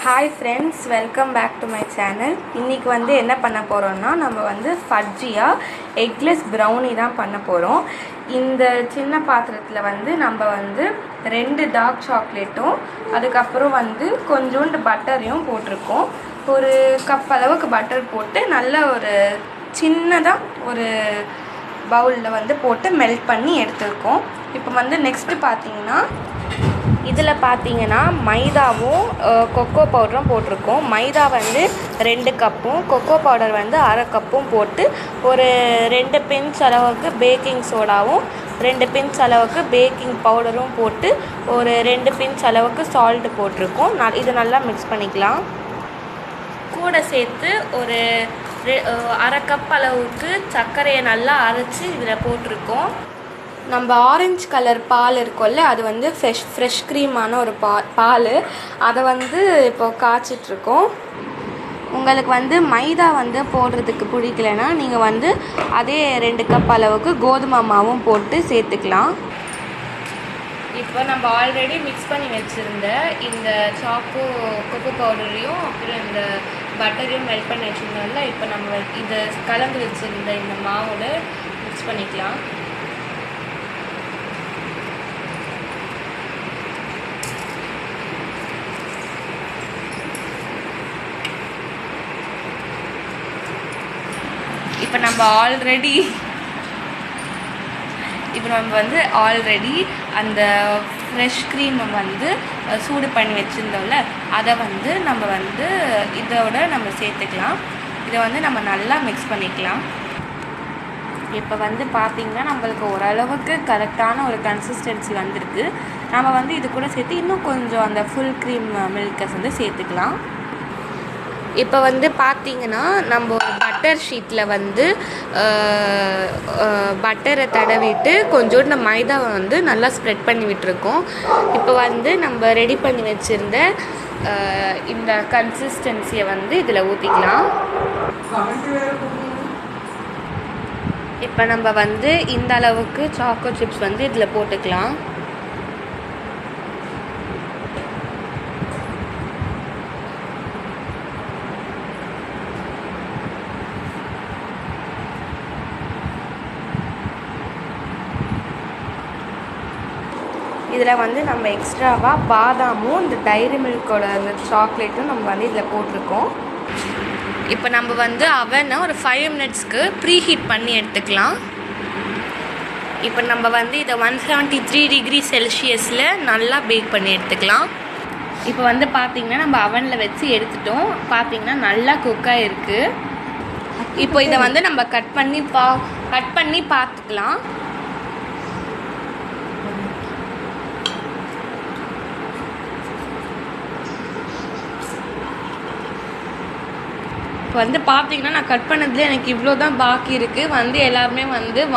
Hi friends, welcome back to my channel. இன்றைக்கி என்ன பண்ண போகிறோம்னா, நம்ம ஃபட்ஜியா எக்லெஸ் ப்ரௌனி தான் பண்ண போகிறோம். இந்த சின்ன பாத்திரத்தில் நம்ம 2 டார்க் சாக்லேட்டும் அதுக்கப்புறம் கொஞ்சோண்டு பட்டரையும் போட்டிருக்கோம். ஒரு கப் அளவுக்கு பட்டர் போட்டு நல்ல ஒரு சின்னதாக ஒரு பவுலில் போட்டு மெல்ட் பண்ணி எடுத்துருக்கோம். இப்போ நெக்ஸ்ட்டு பார்த்திங்கன்னா, இதில் பார்த்தீங்கன்னா மைதாவும் கொக்கோ பவுடரும் போட்டிருக்கோம். மைதா 2 கப்பும் கொக்கோ பவுடர் அரை கப்பும் போட்டு ஒரு 2 பிஞ்ச் அளவுக்கு பேக்கிங் சோடாவும் 2 பிஞ்ச் அளவுக்கு பேக்கிங் பவுடரும் போட்டு ஒரு 2 பிஞ்ச் அளவுக்கு சால்ட்டு போட்டிருக்கோம். இது நல்லா மிக்ஸ் பண்ணிக்கலாம். கூட சேர்த்து ஒரு அரை கப் அளவுக்கு சர்க்கரையை நல்லா அரைச்சி இதில் போட்டிருக்கோம். நம்ம ஆரஞ்சு கலர் பால் இருக்கும்ல, அது ஃப்ரெஷ் க்ரீமான ஒரு பால். அதை இப்போது காய்ச்சிட்ருக்கோம். உங்களுக்கு மைதா போடுறதுக்கு பிடிக்கலைன்னா நீங்கள் அதே 2 கப் அளவுக்கு கோதுமை மாவும் போட்டு சேர்த்துக்கலாம். இப்போ நம்ம ஆல்ரெடி மிக்ஸ் பண்ணி வச்சுருந்த இந்த கொக்கோ பவுடரையும் அப்புறம் இந்த பட்டரையும் மெல்ட் பண்ணி வச்சுருந்தோம்ல, இப்போ நம்ம இதை கலந்து வச்சுருந்த இந்த மாவில் மிக்ஸ் பண்ணிக்கலாம். இப்போ நம்ம ஆல்ரெடி அந்த ஃப்ரெஷ் க்ரீமை சூடு பண்ணி வச்சுருந்தோம்ல, அதை நம்ம இதோட நம்ம சேர்த்துக்கலாம். இதை நம்ம நல்லா மிக்ஸ் பண்ணிக்கலாம். இப்போ பார்த்திங்கன்னா நம்மளுக்கு ஓரளவுக்கு கரெக்டான ஒரு கன்சிஸ்டன்சி வந்திருக்கு. நம்ம இது கூட சேர்த்து இன்னும் கொஞ்சம் அந்த ஃபுல் க்ரீம் மில்கை சேர்த்துக்கலாம். இப்போ பார்த்திங்கன்னா நம்ம ஒரு பட்டர் ஷீட்டில் பட்டரை தடவிட்டு கொஞ்சோண்டு மைதாவை நல்லா ஸ்ப்ரெட் பண்ணி விட்டுருக்கோம். இப்போ நம்ம ரெடி பண்ணி வச்சுருந்த இந்த கன்சிஸ்டன்சியை இதில் ஊற்றிக்கலாம். இப்போ நம்ம இந்த அளவுக்கு சாக்கோ சிப்ஸ் இதில் போட்டுக்கலாம். இதில் நம்ம எக்ஸ்ட்ராவாக பாதாமும் இந்த டைரி மில்கோட அந்த சாக்லேட்டும் நம்ம இதில் போட்டிருக்கோம். இப்போ நம்ம அவனை ஒரு 5 மினிட்ஸ்க்கு ப்ரீ ஹீட் பண்ணி எடுத்துக்கலாம். இப்போ நம்ம இதை 173 டிகிரி செல்சியஸில் நல்லா பேக் பண்ணி எடுத்துக்கலாம். இப்போ பார்த்திங்கன்னா நம்ம அவனில் வச்சு எடுத்துட்டோம். பார்த்திங்கன்னா நல்லா குக்காக இருக்குது. இப்போ இதை நம்ம கட் பண்ணி பார்த்துக்கலாம். இப்போ பார்த்திங்கன்னா நான் கட் பண்ணதுல எனக்கு இவ்வளோ தான் பாக்கி இருக்குது. எல்லாருமே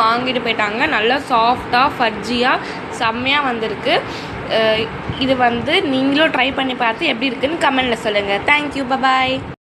வாங்கிட்டு போயிட்டாங்க. நல்லா சாஃப்டாக ஃபட்ஜியாக செம்மையாக வந்திருக்கு. இது நீங்களும் ட்ரை பண்ணி பார்த்து எப்படி இருக்குன்னு கமெண்டில் சொல்லுங்கள். தேங்க்யூ, பாய்.